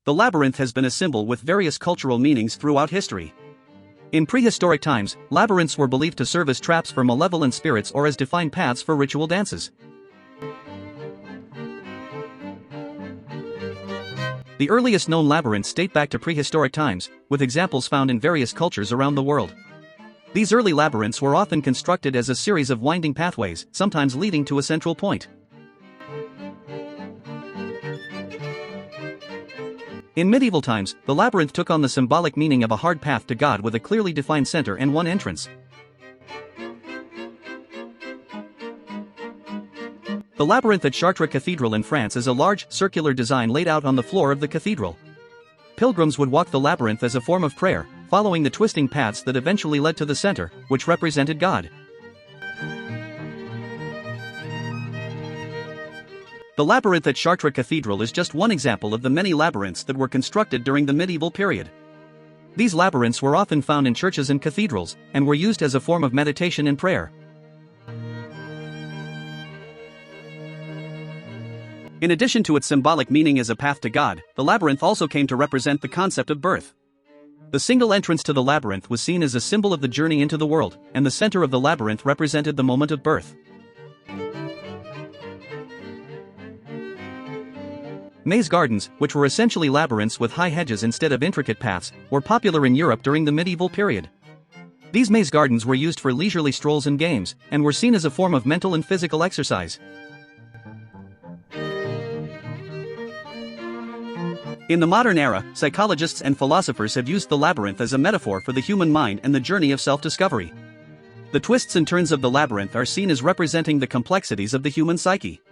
The labyrinth has been a symbol with various cultural meanings throughout history. In prehistoric times, labyrinths were believed to serve as traps for malevolent spirits or as defined paths for ritual dances. The earliest known labyrinths date back to prehistoric times, with examples found in various cultures around the world. These early labyrinths were often constructed as a series of winding pathways, sometimes leading to a central point. In medieval times, the labyrinth took on the symbolic meaning of a hard path to God with a clearly defined center and one entrance. The labyrinth at Chartres Cathedral in France is a large, circular design laid out on the floor of the cathedral. Pilgrims would walk the labyrinth as a form of prayer, following the twisting paths that eventually led to the center, which represented God. The labyrinth at Chartres Cathedral is just one example of the many labyrinths that were constructed during the medieval period. These labyrinths were often found in churches and cathedrals, and were used as a form of meditation and prayer. In addition to its symbolic meaning as a path to God, the labyrinth also came to represent the concept of birth. The single entrance to the labyrinth was seen as a symbol of the journey into the world, and the center of the labyrinth represented the moment of birth. Maze gardens, which were essentially labyrinths with high hedges instead of intricate paths, were popular in Europe during the medieval period. These maze gardens were used for leisurely strolls and games, and were seen as a form of mental and physical exercise. In the modern era, psychologists and philosophers have used the labyrinth as a metaphor for the human mind and the journey of self-discovery. The twists and turns of the labyrinth are seen as representing the complexities of the human psyche.